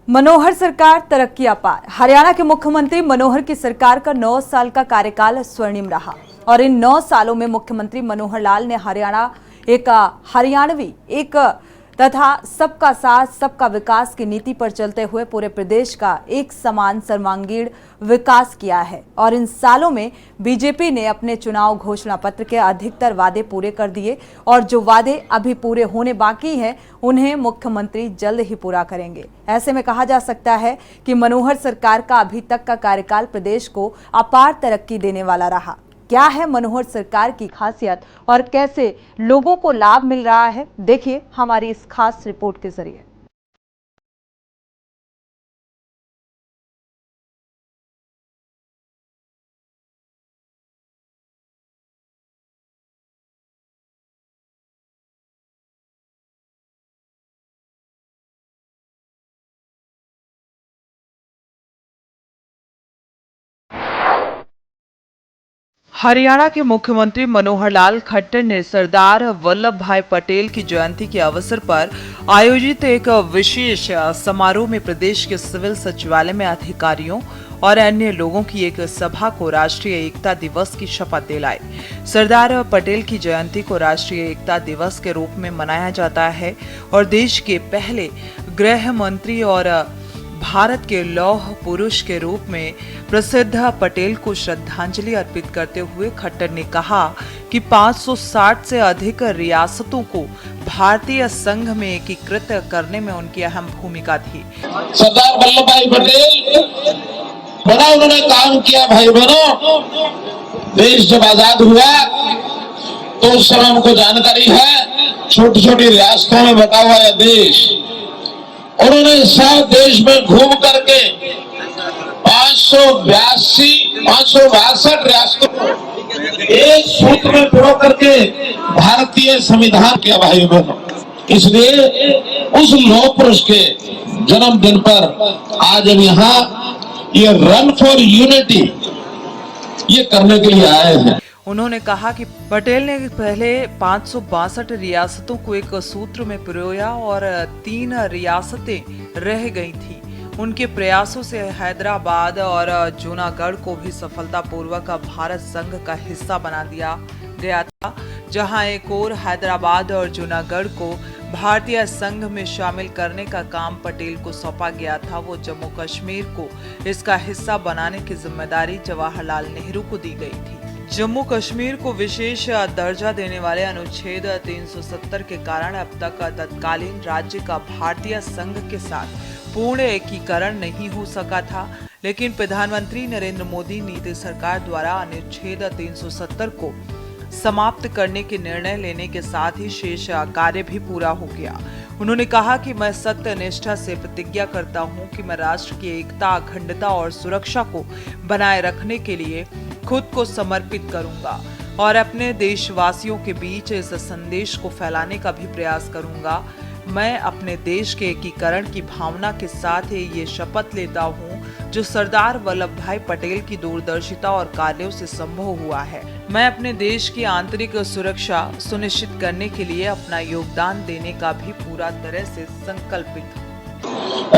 मनोहर सरकार तरक्की अपार। हरियाणा के मुख्यमंत्री मनोहर की सरकार का 9 साल का कार्यकाल स्वर्णिम रहा और इन 9 सालों में मुख्यमंत्री मनोहर लाल ने हरियाणवी तथा सबका साथ सबका विकास की नीति पर चलते हुए पूरे प्रदेश का एक समान सर्वांगीण विकास किया है। और इन सालों में बीजेपी ने अपने चुनाव घोषणा पत्र के अधिकतर वादे पूरे कर दिए और जो वादे अभी पूरे होने बाकी हैं उन्हें मुख्यमंत्री जल्द ही पूरा करेंगे। ऐसे में कहा जा सकता है कि मनोहर सरकार का अभी तक का कार्यकाल प्रदेश को अपार तरक्की देने वाला रहा। क्या है मनोहर सरकार की खासियत और कैसे लोगों को लाभ मिल रहा है, देखिए हमारी इस खास रिपोर्ट के जरिए। हरियाणा के मुख्यमंत्री मनोहर लाल खट्टर ने सरदार वल्लभ भाई पटेल की जयंती के अवसर पर आयोजित एक विशेष समारोह में प्रदेश के सिविल सचिवालय में अधिकारियों और अन्य लोगों की एक सभा को राष्ट्रीय एकता दिवस की शपथ दिलाई। सरदार पटेल की जयंती को राष्ट्रीय एकता दिवस के रूप में मनाया जाता है और देश के पहले गृह मंत्री और भारत के लौह पुरुष के रूप में प्रसिद्ध पटेल को श्रद्धांजलि अर्पित करते हुए खट्टर ने कहा कि 560 से अधिक रियासतों को भारतीय संघ में एकीकृत करने में उनकी अहम भूमिका थी। सरदार वल्लभ भाई पटेल बड़ा उन्होंने काम किया। भाई बहनों, देश जब आजाद हुआ तो उस समय हमको जानकारी है छोटी छोटी रियासतों में बटा हुआ यह देश, उन्होंने सब देश में घूम करके 562 रियासतों को एक सूत्र में पिरो करके भारतीय संविधान किया। भाई बहनों, इसलिए उस लौह पुरुष के जन्मदिन पर आज हम यहाँ ये रन फॉर यूनिटी ये करने के लिए आए हैं। उन्होंने कहा कि पटेल ने पहले 562 रियासतों को एक सूत्र में पिरोया और 3 रियासतें रह गई थी। उनके प्रयासों से हैदराबाद और जूनागढ़ को भी सफलतापूर्वक भारत संघ का हिस्सा बना दिया गया था। जहां एक और हैदराबाद और जूनागढ़ को भारतीय संघ में शामिल करने का काम पटेल को सौंपा गया था, वो जम्मू कश्मीर को इसका हिस्सा बनाने की जिम्मेदारी जवाहरलाल नेहरू को दी गई थी। जम्मू कश्मीर को विशेष दर्जा देने वाले अनुच्छेद 370 के कारण अब तक तत्कालीन राज्य का भारतीय संघ के साथ पूर्ण एकीकरण नहीं हो सका था, लेकिन प्रधानमंत्री नरेंद्र मोदी नीति सरकार द्वारा अनुच्छेद 370 को समाप्त करने के निर्णय लेने के साथ ही शेष कार्य भी पूरा हो गया। उन्होंने कहा कि मैं सत्य निष्ठा से प्रतिज्ञा करता हूं कि मैं राष्ट्र की एकता, अखंडता और सुरक्षा को बनाए रखने के लिए खुद को समर्पित करूंगा और अपने देशवासियों के बीच इस संदेश को फैलाने का भी प्रयास करूंगा। मैं अपने देश के एकीकरण की भावना के साथ ये शपथ लेता हूं जो सरदार वल्लभ भाई पटेल की दूरदर्शिता और कार्यों से संभव हुआ है। मैं अपने देश की आंतरिक सुरक्षा सुनिश्चित करने के लिए अपना योगदान देने का भी पूरा तरह से संकल्पित हूं।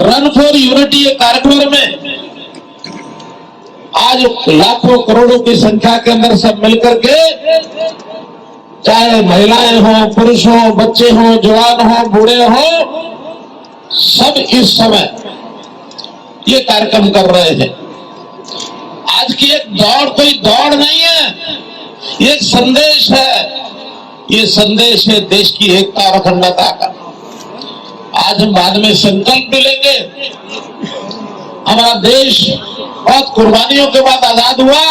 रन फॉर यूनिटी कार्यक्रम में आज लाखों करोड़ों की संख्या के अंदर सब मिलकर के, चाहे महिलाएं हो, पुरुष हो, बच्चे हो, जवान हो, बूढ़े हो, सब इस समय ये कार्यक्रम कर रहे हैं। आज की एक दौड़ कोई दौड़ नहीं है, ये एक संदेश है। ये संदेश है देश की एकता और अखंडता का। आज हम बाद में संकल्प भी लेंगे। हमारा देश बहुत कुर्बानियों के बाद आजाद हुआ।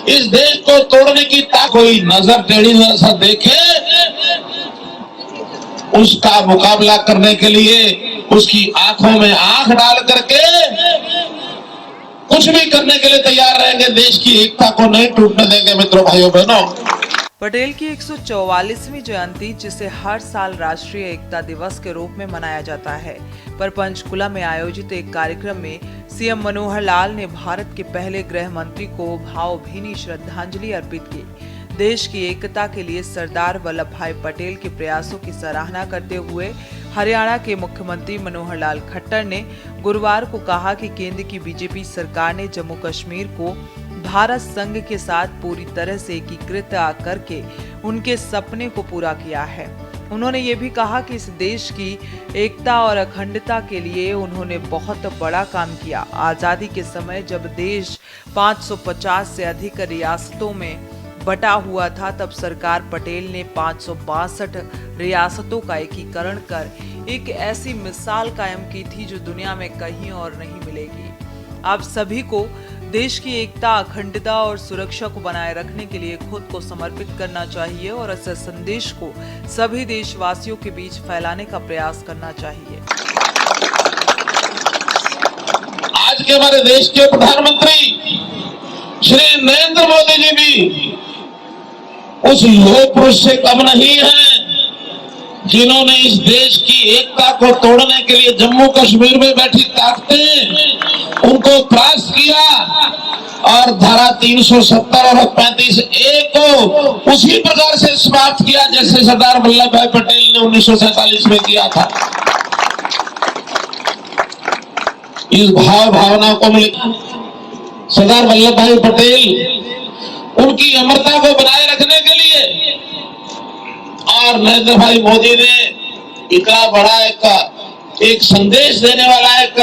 इस देश को तोड़ने की कोई नजर टेढ़ी नजर से देखे, उसका मुकाबला करने के लिए उसकी आंखों में आंख डाल करके कुछ भी करने के लिए तैयार रहेंगे। देश की एकता को नहीं टूटने देंगे। मित्रों, भाइयों, बहनों, पटेल की 144वीं जयंती, जिसे हर साल राष्ट्रीय एकता दिवस के रूप में मनाया जाता है, पर पंचकुला में आयोजित एक कार्यक्रम में सीएम मनोहर लाल ने भारत के पहले गृह मंत्री को भावभीनी श्रद्धांजलि अर्पित की। देश की एकता के लिए सरदार वल्लभ भाई पटेल के प्रयासों की सराहना करते हुए हरियाणा के मुख्यमंत्री मनोहर लाल खट्टर ने गुरुवार को कहा कि केंद्र की बीजेपी सरकार ने जम्मू कश्मीर को भारत संघ के साथ पूरी तरह से एकीकृत करके उनके सपने को पूरा किया है। उन्होंने ये भी कहा कि इस देश की एकता और अखंडता के लिए उन्होंने बहुत बड़ा काम किया। आजादी के समय जब देश 550 से अधिक रियासतों में बटा हुआ था, तब सरकार पटेल ने 562 रियासतों का एकीकरण कर एक ऐसी मिसाल कायम की थी जो दुनिया में कहीं और नहीं मिलेगी। आप सभी को देश की एकता, अखंडता और सुरक्षा को बनाए रखने के लिए खुद को समर्पित करना चाहिए और इस संदेश को सभी देशवासियों के बीच फैलाने का प्रयास करना चाहिए। आज के हमारे देश के प्रधानमंत्री श्री नरेंद्र मोदी जी भी उस लोह पुरुष से कम नहीं है जिन्होंने इस देश की एकता को तोड़ने के लिए जम्मू कश्मीर में बैठी ताकतें उनको क्रॉस किया और धारा 370 और 35A को उसी प्रकार से समाप्त किया जैसे सरदार वल्लभ भाई पटेल ने 1947 में किया था। इस भावना को सरदार वल्लभ भाई पटेल उनकी अमरता को बनाए रखने के लिए और नरेंद्र भाई मोदी ने इतना बड़ा एक संदेश देने वाला एक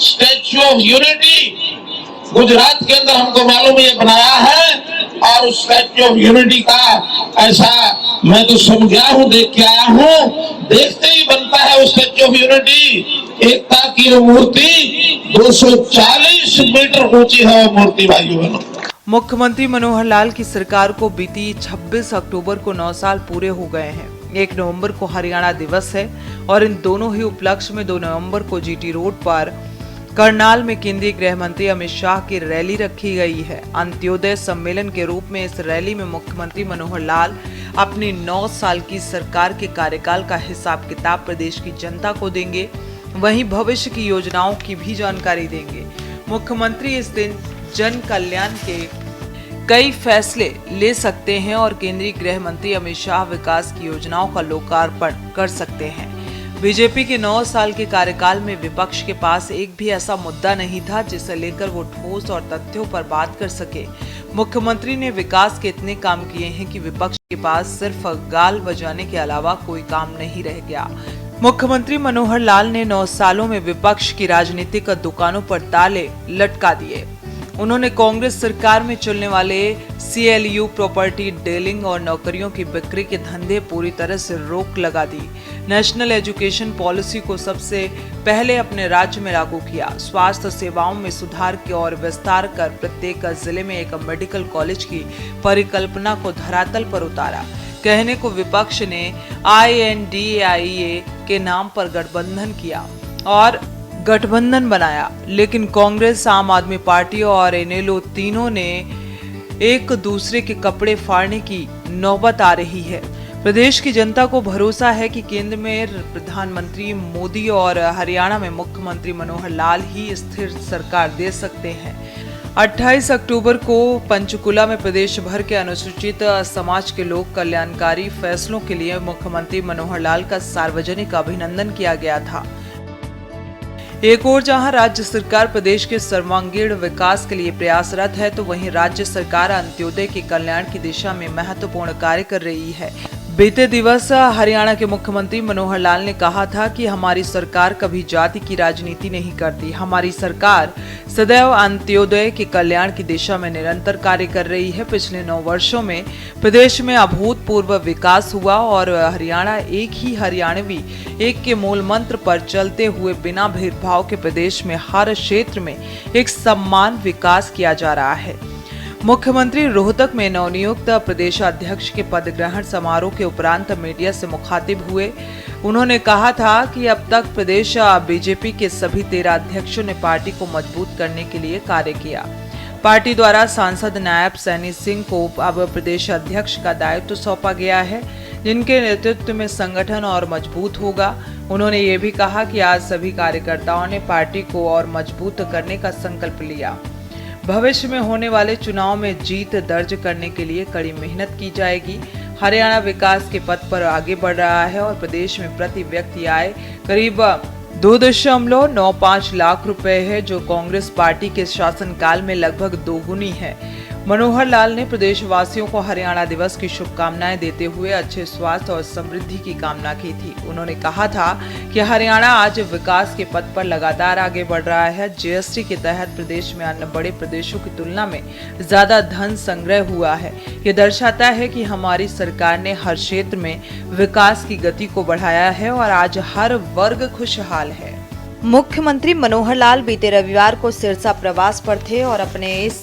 स्टैच्यू ऑफ यूनिटी गुजरात के अंदर हमको मालूम ये बनाया है और उस स्टैच्यू ऑफ यूनिटी का ऐसा मैं तो समझ गया हूँ, देख के आया हूँ। देखते ही बनता है उस स्टैच्यू ऑफ यूनिटी। एकता की मूर्ति 240 मीटर ऊंची है वो मूर्ति भाइयों बहनों। मुख्यमंत्री मनोहर लाल की सरकार को बीती 26 अक्टूबर को 9 साल पूरे हो गए हैं। 1 नवंबर को हरियाणा दिवस है और इन दोनों ही उपलक्ष्य में 2 नवंबर को जीटी रोड पर करनाल में केंद्रीय गृह मंत्री अमित शाह की रैली रखी गई है। अंत्योदय सम्मेलन के रूप में इस रैली में मुख्यमंत्री मनोहर लाल अपनी 9 साल की सरकार के कार्यकाल का हिसाब किताब प्रदेश की जनता को देंगे, वहीं भविष्य की योजनाओं की भी जानकारी देंगे। मुख्यमंत्री इस दिन जन कल्याण के कई फैसले ले सकते हैं और केंद्रीय गृह मंत्री अमित शाह विकास की योजनाओं का लोकार्पण कर सकते हैं। बीजेपी के 9 साल के कार्यकाल में विपक्ष के पास एक भी ऐसा मुद्दा नहीं था जिसे लेकर वो ठोस और तथ्यों पर बात कर सके। मुख्यमंत्री ने विकास के इतने काम किए हैं कि विपक्ष के पास सिर्फ गाल बजाने के अलावा कोई काम नहीं रह गया। मुख्यमंत्री मनोहर लाल ने 9 सालों में विपक्ष की राजनीतिक दुकानों पर ताले लटका दिए। उन्होंने कांग्रेस सरकार में चलने वाले CLU प्रॉपर्टी डीलिंग और नौकरियों की बिक्री के धंधे पूरी तरह से रोक लगा दी। नेशनल एजुकेशन पॉलिसी को सबसे पहले अपने राज्य में लागू किया। स्वास्थ्य सेवाओं में सुधार की और विस्तार कर प्रत्येक जिले में एक मेडिकल कॉलेज की परिकल्पना को धरातल पर उतारा। कहने को विपक्ष ने INDIA के नाम पर गठबंधन किया और गठबंधन बनाया, लेकिन कांग्रेस, आम आदमी पार्टी और इनेलो तीनों ने एक दूसरे के कपड़े फाड़ने की नौबत आ रही है। प्रदेश की जनता को भरोसा है कि केंद्र में प्रधानमंत्री मोदी और हरियाणा में मुख्यमंत्री मनोहर लाल ही स्थिर सरकार दे सकते हैं। 28 अक्टूबर को पंचकुला में प्रदेश भर के अनुसूचित समाज के लोक कल्याणकारी फैसलों के लिए मुख्यमंत्री मनोहर लाल का सार्वजनिक अभिनंदन किया गया था। एक ओर जहां राज्य सरकार प्रदेश के सर्वांगीण विकास के लिए प्रयासरत है, तो वहीं राज्य सरकार अंत्योदय के कल्याण की दिशा में महत्वपूर्ण कार्य कर रही है। बीते दिवस हरियाणा के मुख्यमंत्री मनोहर लाल ने कहा था कि हमारी सरकार कभी जाति की राजनीति नहीं करती। हमारी सरकार सदैव अंत्योदय के कल्याण की दिशा में निरंतर कार्य कर रही है। पिछले 9 वर्षों में प्रदेश में अभूतपूर्व विकास हुआ और हरियाणा एक ही हरियाणवी एक के मूल मंत्र पर चलते हुए बिना भेदभाव के प्रदेश में हर क्षेत्र में एक समान विकास किया जा रहा है। मुख्यमंत्री रोहतक में नवनियुक्त प्रदेशाध्यक्ष के पद ग्रहण समारोह के उपरांत मीडिया से मुखातिब हुए। उन्होंने कहा था कि अब तक प्रदेश बीजेपी के सभी 13 अध्यक्षों ने पार्टी को मजबूत करने के लिए कार्य किया। पार्टी द्वारा सांसद नायब सैनी सिंह को अब प्रदेश अध्यक्ष का दायित्व सौंपा गया है, जिनके नेतृत्व में संगठन और मजबूत होगा। उन्होंने ये भी कहा कि आज सभी कार्यकर्ताओं ने पार्टी को और मजबूत करने का संकल्प लिया। भविष्य में होने वाले चुनाव में जीत दर्ज करने के लिए कड़ी मेहनत की जाएगी। हरियाणा विकास के पथ पर आगे बढ़ रहा है और प्रदेश में प्रति व्यक्ति आय करीब 2.95 लाख रुपए है, जो कांग्रेस पार्टी के शासनकाल में लगभग दोगुनी है। मनोहर लाल ने प्रदेशवासियों को हरियाणा दिवस की शुभकामनाएं देते हुए अच्छे स्वास्थ्य और समृद्धि की कामना की थी। उन्होंने कहा था कि हरियाणा आज विकास के पथ पर लगातार आगे बढ़ रहा है। जीएसटी के तहत प्रदेश में अन्य बड़े प्रदेशों की तुलना में ज्यादा धन संग्रह हुआ है। ये दर्शाता है कि हमारी सरकार ने हर क्षेत्र में विकास की गति को बढ़ाया है और आज हर वर्ग खुशहाल है। मुख्यमंत्री मनोहर लाल बीते रविवार को सिरसा प्रवास पर थे और अपने इस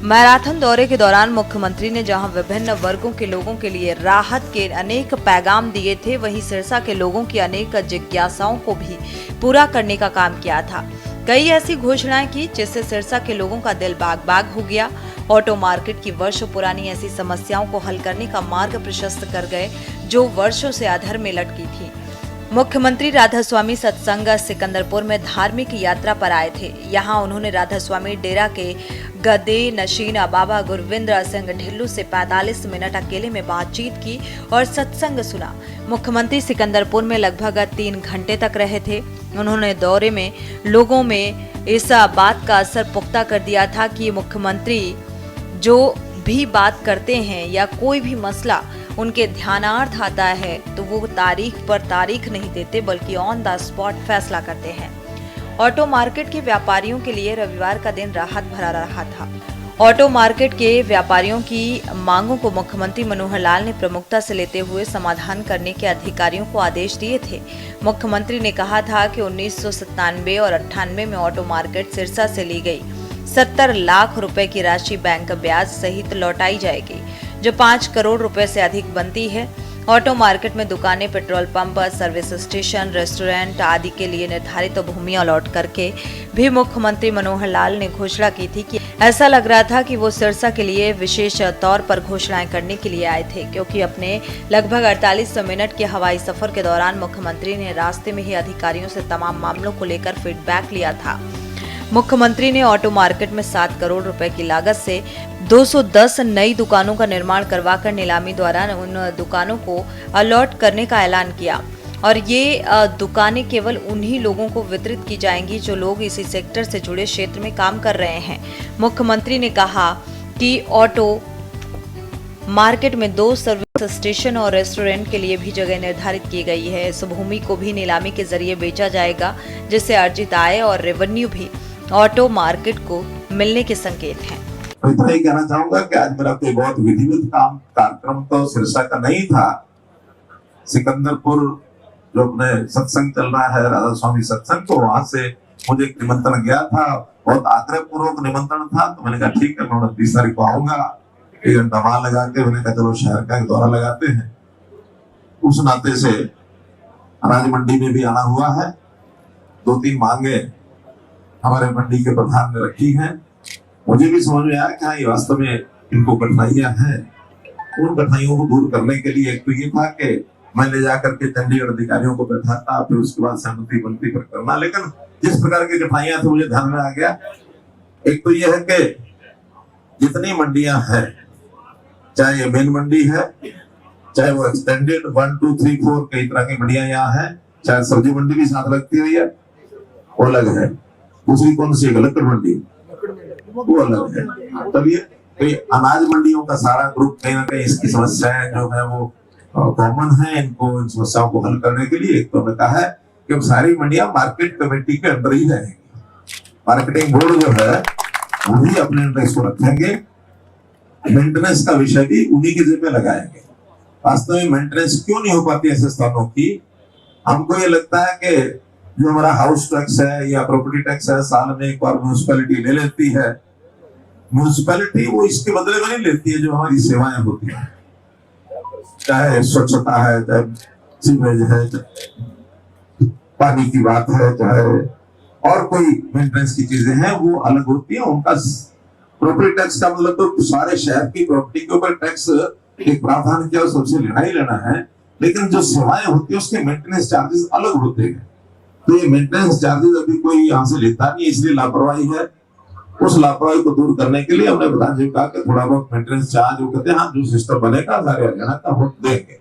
मैराथन दौरे के दौरान मुख्यमंत्री ने जहां विभिन्न वर्गों के लोगों के लिए राहत के अनेक पैगाम दिए थे, वहीं सिरसा के लोगों की अनेक जिज्ञासाओं को भी पूरा करने का काम किया था। कई ऐसी घोषणाएं की जिससे सिरसा के लोगों का दिल बाग बाग हो गया। ऑटो मार्केट की वर्षों पुरानी ऐसी समस्याओं को हल करने का मार्ग प्रशस्त कर गए जो वर्षों से अधर में लटकी थी। मुख्यमंत्री राधा स्वामी सत्संग सिकंदरपुर में धार्मिक यात्रा पर आए थे। यहां उन्होंने राधा स्वामी डेरा के गदे नशीन बाबा गुरविंद्र सिंह ढिल्लू से 45 मिनट अकेले में बातचीत की और सत्संग सुना। मुख्यमंत्री सिकंदरपुर में लगभग 3 घंटे तक रहे थे। उन्होंने दौरे में लोगों में इस बात का असर पुख्ता कर दिया था कि मुख्यमंत्री जो भी बात करते हैं या कोई भी मसला उनके ध्यानार्थ आता है तो वो तारीख पर तारीख नहीं देते बल्कि ऑन द स्पॉट फैसला करते हैं। ऑटो मार्केट के व्यापारियों के लिए रविवार का दिन राहत भरा रहा था। ऑटो मार्केट के व्यापारियों की मांगों को मुख्यमंत्री मनोहर लाल ने प्रमुखता से लेते हुए समाधान करने के अधिकारियों को आदेश दिए थे। मुख्यमंत्री ने कहा था कि 1997 और 98 में ऑटो मार्केट सिरसा से ली गई 70 लाख रुपए की राशि बैंक ब्याज सहित लौटाई जाएगी, जो 5 करोड़ रुपए से अधिक बनती है। ऑटो मार्केट में दुकानें, petrol pump, service station, restaurant आदि के लिए निर्धारित भूमि अलॉट करके भी मुख्यमंत्री मनोहर लाल ने घोषणा की थी कि ऐसा लग रहा था कि वो सिरसा के लिए विशेष तौर पर घोषणाएं करने के लिए आए थे, क्योंकि अपने लगभग 48 मिनट के हवाई सफर के दौरान मुख्यमंत्री ने रास्ते में ही अधिकारियों से तमाम मामलों को लेकर फीडबैक लिया था। मुख्यमंत्री ने ऑटो मार्केट में 7 करोड़ रुपए की लागत से 210 नई दुकानों का निर्माण करवाकर नीलामी द्वारा उन दुकानों को अलॉट करने का ऐलान किया और ये दुकानें केवल उन्हीं लोगों को वितरित की जाएंगी जो लोग इसी सेक्टर से जुड़े क्षेत्र में काम कर रहे हैं। मुख्यमंत्री ने कहा कि ऑटो मार्केट में 2 सर्विस स्टेशन और रेस्टोरेंट के लिए भी जगह निर्धारित की गई है। इस भूमि को भी नीलामी के जरिए बेचा जाएगा, जिससे अर्जित आय और रेवेन्यू भी ऑटो मार्केट को मिलने के संकेत हैं। इतना ही कहना चाहूंगा कि आज मेरा कोई बहुत विधिवत कार्यक्रम तो सिरसा का नहीं था। सिकंदरपुर जो अपने सत्संग चल रहा है, राधा स्वामी सत्संग, तो वहां से मुझे एक निमंत्रण गया था, बहुत आग्रह पूर्वक निमंत्रण था। तो मैंने कहा ठीक है, मैं 29 तारीख को आऊंगा। 1 घंटा वहां लगा के मैंने कहा चलो शहर का दौरा लगाते हैं। उस नाते से अनाज मंडी में भी आना हुआ है। 2-3 मांगे हमारे मंडी के प्रधान ने रखी हैं। मुझे भी समझ में आया कि हाँ, ये वास्तव में इनको कठिनाइयां हैं। उन कठिनाइयों को दूर करने के लिए एक तो ये था कि मैं ले जाकर के चंडीगढ़ अधिकारियों को बैठाता, फिर उसके बाद सहमति बनती पर करना। लेकिन जिस प्रकार की कठिनाइयां थी मुझे ध्यान में आ गया। एक तो ये है कि जितनी मंडियां हैं, चाहे ये मेन मंडी है, चाहे वो एक्सटेंडेड 1, 2, 3, 4 कई तरह की मंडियां यहाँ है, चाहे सब्जी मंडी भी साथ लगती हुई है, वो अलग है। दूसरी कौन सी लक्कड़ मंडी, वो अलग है। तब ये अनाज मंडियों का सारा ग्रुप कहीं ना कहीं इसकी समस्याएं जो है वो कॉमन है। इनको इन समस्याओं को हल करने के लिए एक तो हमने कहा है कि अब सारी मंडियां मार्केट कमेटी के अंदर ही रहेंगी। मार्केटिंग बोर्ड जो है वो भी अपने अंदर इसको रखेंगे। मेंटेनेंस का विषय भी उन्हीं की जिम्मे लगाएंगे। वास्तव में मेंटेनेंस क्यों नहीं हो पाती ऐसे स्थानों की? हमको ये लगता है कि जो हमारा हाउस टैक्स है या प्रॉपर्टी टैक्स है, साल में एक बार म्यूनिसिपैलिटी ले लेती है। म्यूनिसिपैलिटी वो इसके बदले में नहीं लेती है जो हमारी सेवाएं होती हैं, चाहे स्वच्छता है, चाहे सीवरेज है, चाहे पानी की बात है, चाहे और कोई मेंटेनेंस की चीजें हैं, वो अलग होती है। उनका प्रॉपर्टी टैक्स का मतलब तो सारे शहर की प्रॉपर्टी के ऊपर टैक्स एक प्रावधान किया, सबसे लेना ही लेना है। लेकिन जो सेवाएं होती है उसके मेंटेनेंस चार्जेस अलग होते हैं। तो ये मेंटेनेंस चार्जेस अभी कोई यहाँ से लेता नहीं, इसलिए लापरवाही है। उस लापरवाही को दूर करने के लिए हमने प्रधान जी को कहा कि थोड़ा बहुत मेंटेनेंस चार्ज, वो कहते हैं हाँ जो सिस्टम बनेगा सारे हरियाणा का हम देंगे।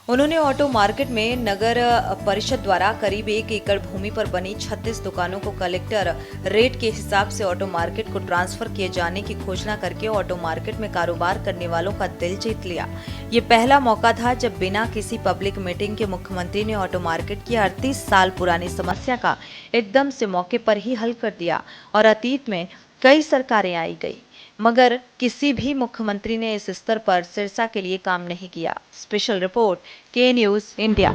उन्होंने ऑटो मार्केट में नगर परिषद द्वारा करीब 1 एकड़ भूमि पर बनी 36 दुकानों को कलेक्टर रेट के हिसाब से ऑटो मार्केट को ट्रांसफर किए जाने की घोषणा करके ऑटो मार्केट में कारोबार करने वालों का दिल जीत लिया। ये पहला मौका था जब बिना किसी पब्लिक मीटिंग के मुख्यमंत्री ने ऑटो मार्केट की 38 साल पुरानी समस्या का एकदम से मौके पर ही हल कर दिया। और अतीत में कई सरकारें आई गई मगर किसी भी मुख्यमंत्री ने इस स्तर पर सिरसा के लिए काम नहीं किया। स्पेशल रिपोर्ट के न्यूज़ इंडिया।